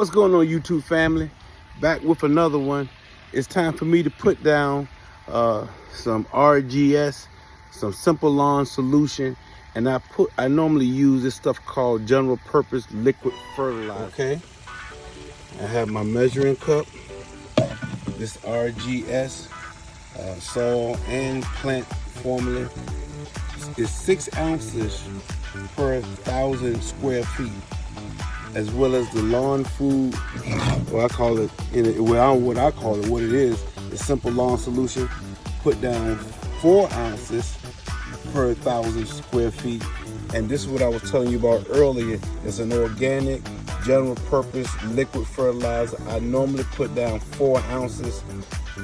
What's going on, YouTube family? Back with another one. It's time for me to put down some RGS, some Simple Lawn Solution, and I normally use this stuff called General Purpose Liquid Fertilizer. Okay, I have my measuring cup. This RGS soil and plant formula is 6 ounces per 1,000 square feet, as well as the lawn food, or I call it, what it is Simple Lawn Solution. Put down 4 ounces per 1,000 square feet. And this is what I was telling you about earlier. It's an organic, general purpose liquid fertilizer. I normally put down 4 ounces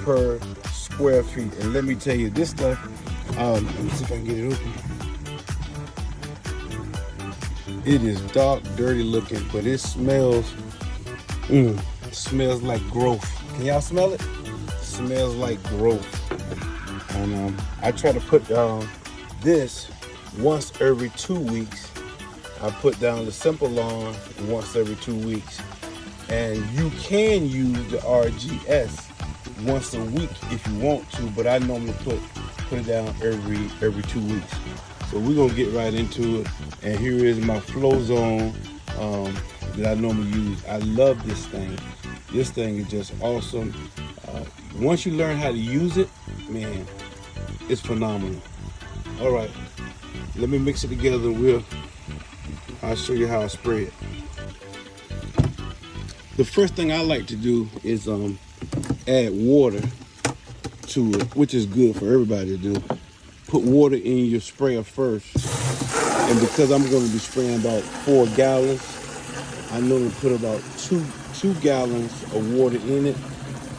per square feet. And let me tell you, this stuff, let me see if I can get it open. It is dark, dirty looking, but it smells like growth. Can y'all smell it? It smells like growth. And I try to put down this once every 2 weeks. I put down the Simple Lawn once every 2 weeks. And you can use the RGS once a week if you want to, but I normally put it down every 2 weeks. So we're gonna get right into it. And here is my flow zone that I normally use. I love this thing. This thing is just awesome. Once you learn how to use it, man, it's phenomenal. All right, let me mix it together. I'll show you how I spray it. The first thing I like to do is add water to it, which is good for everybody to do. Put water in your sprayer first. And because I'm going to be spraying about 4 gallons, I normally put about two gallons of water in it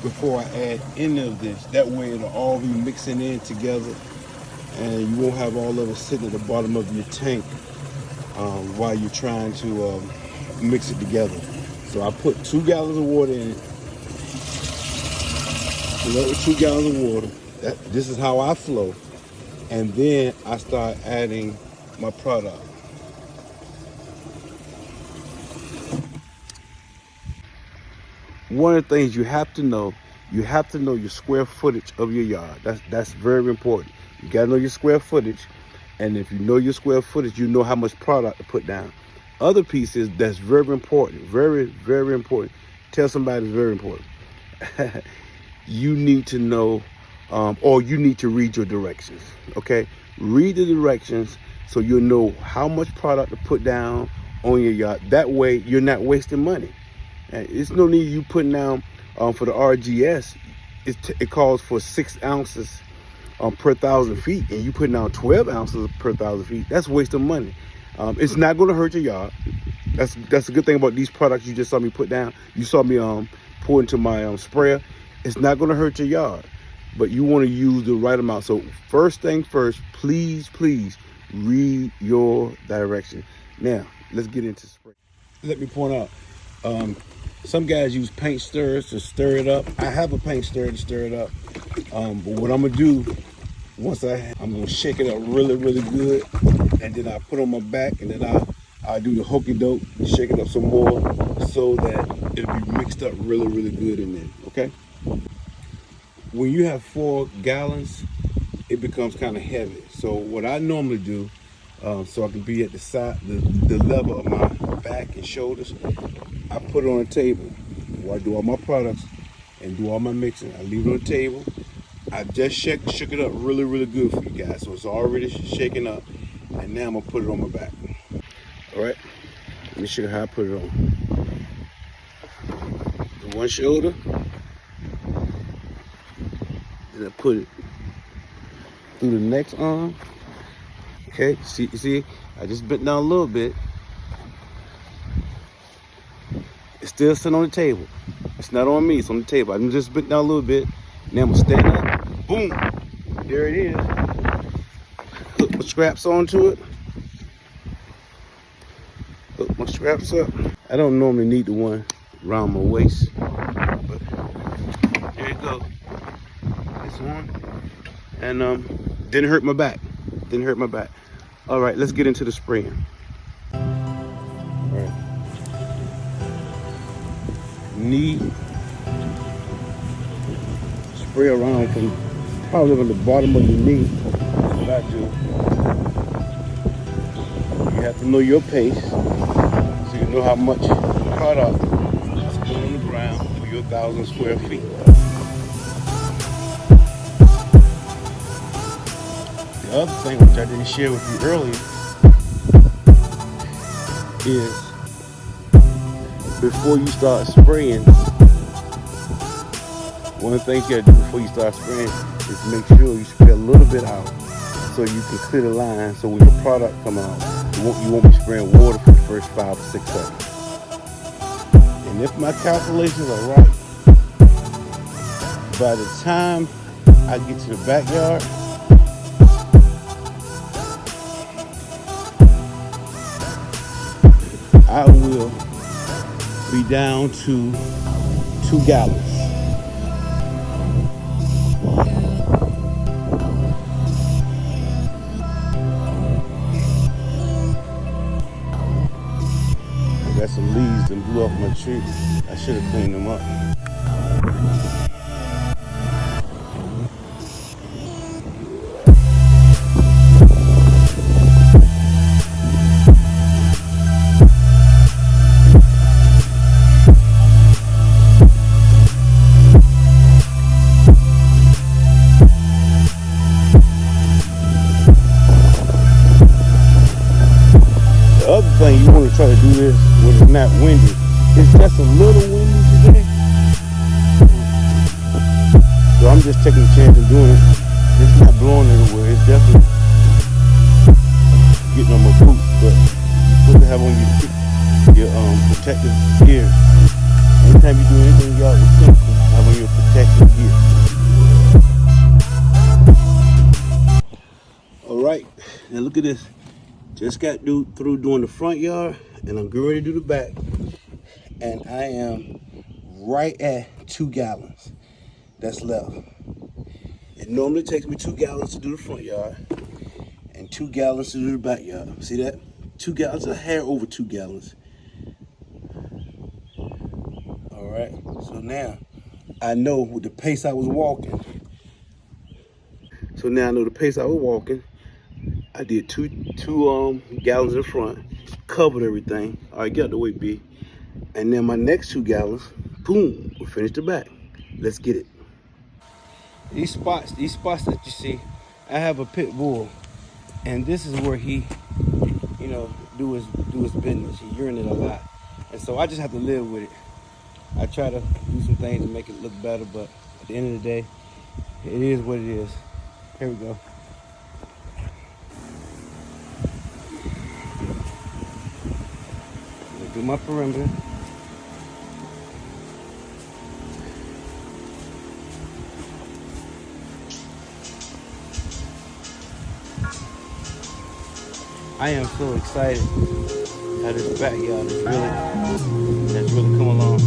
before I add any of this. That way it'll all be mixing in together, and you won't have all of it sitting at the bottom of your tank while you're trying to mix it together. So I put 2 gallons of water in it. Another 2 gallons of water. This is how I flow. And then I start adding my product. One of the things you have to know your square footage of your yard. That's very important. You gotta know your square footage, and if you know your square footage, you know how much product to put down. Other pieces that's very important, very, very important. Tell somebody it's very important. You need to know, or you need to read your directions, okay? Read the directions so you'll know how much product to put down on your yard. That way, you're not wasting money. And it's no need you putting down, for the RGS, it calls for 6 ounces per 1,000 feet, and you putting down 12 ounces per 1,000 feet. That's wasting money. It's not gonna hurt your yard. That's a good thing about these products you just saw me put down. You saw me pour into my sprayer. It's not gonna hurt your yard, but you wanna use the right amount. So first thing first, please read your direction. Now, let's get into spray. Let me point out, some guys use paint stirrers to stir it up. I have a paint stirrer to stir it up. But what I'm gonna do, I'm gonna shake it up really, really good, and then I put on my back, and then I do the hokey doke, shake it up some more so that it'll be mixed up really, really good in there, okay? When you have 4 gallons, it becomes kind of heavy. So what I normally do, so I can be at the side, the level of my back and shoulders, I put it on a table where I do all my products and do all my mixing. I leave it on the table. I just shook it up really, really good for you guys. So it's already shaking up. And now I'm gonna put it on my back. All right, let me show you how I put it on. The one shoulder, then I put it through the next arm. Okay, see, I just bent down a little bit. It's still sitting on the table. It's not on me, it's on the table. I'm just bent down a little bit. Now I'm gonna stand up. Boom! There it is. Hook my straps onto it. Hook my straps up. I don't normally need the one around my waist, but there you go. This one. And didn't hurt my back. All right, let's get into the spraying. All right. knee, spray around from probably on the bottom of your knee. That's what I do. You have to know your pace so you know how much product is going on the ground for your 1,000 square feet. The other thing which I didn't share with you earlier is before you start spraying, one of the things you gotta do before you start spraying is make sure you spray a little bit out so you can clear the line, so when the product come out, you won't be spraying water for the first 5 or 6 seconds. And if my calculations are right, by the time I get to the backyard, I will be down to 2 gallons. I got some leaves that blew off my tree. I should have cleaned them up. The other thing you want to try to do this when it's not windy. It's just a little windy today, so I'm just taking a chance of doing it. It's not blowing everywhere. It's definitely getting on my boots, but you're supposed to have on your protective gear. Anytime you do anything y'all with chemicals, have on your protective gear. All right, now look at this. Just got through doing the front yard, and I'm getting ready to do the back. And I am right at 2 gallons that's left. It normally takes me 2 gallons to do the front yard and 2 gallons to do the backyard. See that? 2 gallons, a hair over 2 gallons. All right, so now I know with the pace I was walking. I did two gallons in front, covered everything. All right, get out the way, B. And then my next 2 gallons, boom, we'll finish the back. Let's get it. These spots that you see, I have a pit bull, and this is where he, do his business. He urinates a lot, and so I just have to live with it. I try to do some things to make it look better, but at the end of the day, it is what it is. Here we go. Do my perimeter. I am so excited how this backyard has really come along.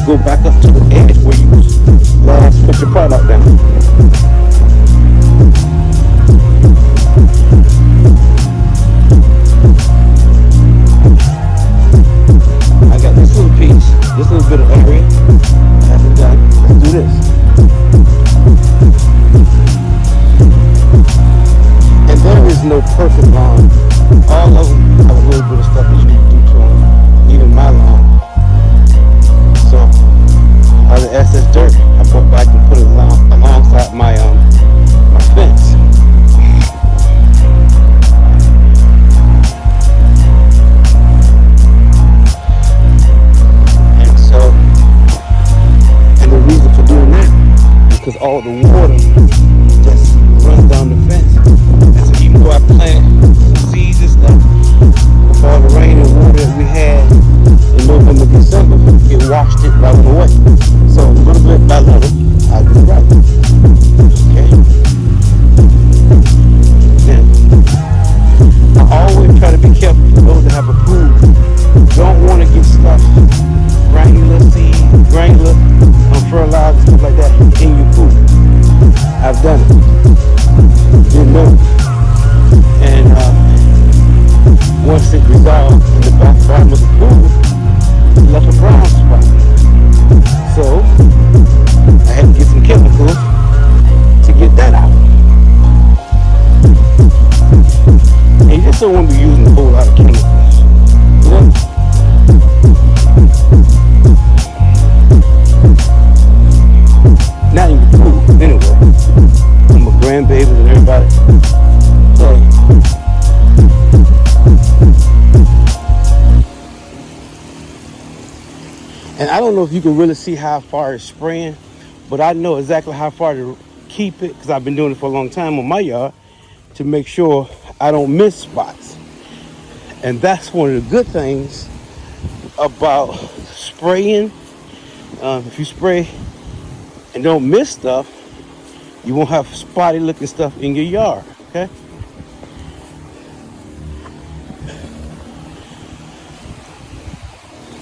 Go back up to the edge where you last put your product down. I got this little piece, this little bit of area. I have it done. Let's do this. And there is no perfect lawn. All of them have a little bit of stuff that you need to do to them. Even my lawn. So, all the excess dirt, I brought back and put it alongside my fence. And the reason for doing that is because all the water just runs down the fence. And so even though I plant seeds and stuff, with all the rain and water that we had in November, December, it washed it right away. So a little bit by little, I do it right. Okay. Now, I always try to be careful for those that have a pool. Don't want to get stuff, granular seed, granular fertilizer, stuff like that in your pool. I've done it. Didn't know. And once it dissolved in the bottom of the pool, it left a brown spot. So I had to get some chemicals to get that out. And you just don't want to be using a whole lot of chemicals. You know? Not in your pool, anyway. I'm a grandbaby and everybody. So, and I don't know if you can really see how far it's spraying, but I know exactly how far to keep it because I've been doing it for a long time on my yard to make sure I don't miss spots. And that's one of the good things about spraying. If you spray and don't miss stuff, you won't have spotty looking stuff in your yard, okay?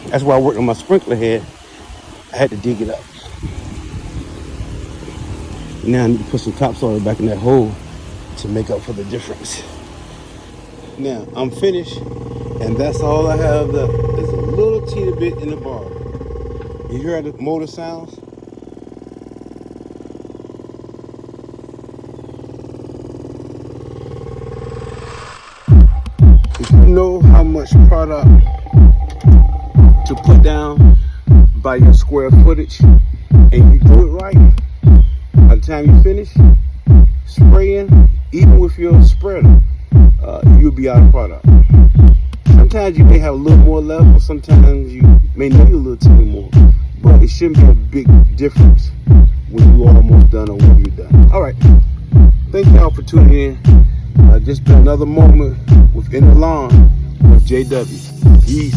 That's why I worked on my sprinkler head. I had to dig it up. Now I need to put some topsoil back in that hole to make up for the difference. Now I'm finished, and that's all I have left. There's a little teeny bit in the bar. You hear how the motor sounds? If you know how much product to put down by your square footage and you do it right, by the time you finish spraying, even with your spreader, you'll be out of product. Sometimes you may have a little more left, or sometimes you may need a little teeny more, but it shouldn't be a big difference when you're almost done or when you're done. All right, thank y'all for tuning in. Just been another moment within the lawn with JW. Peace.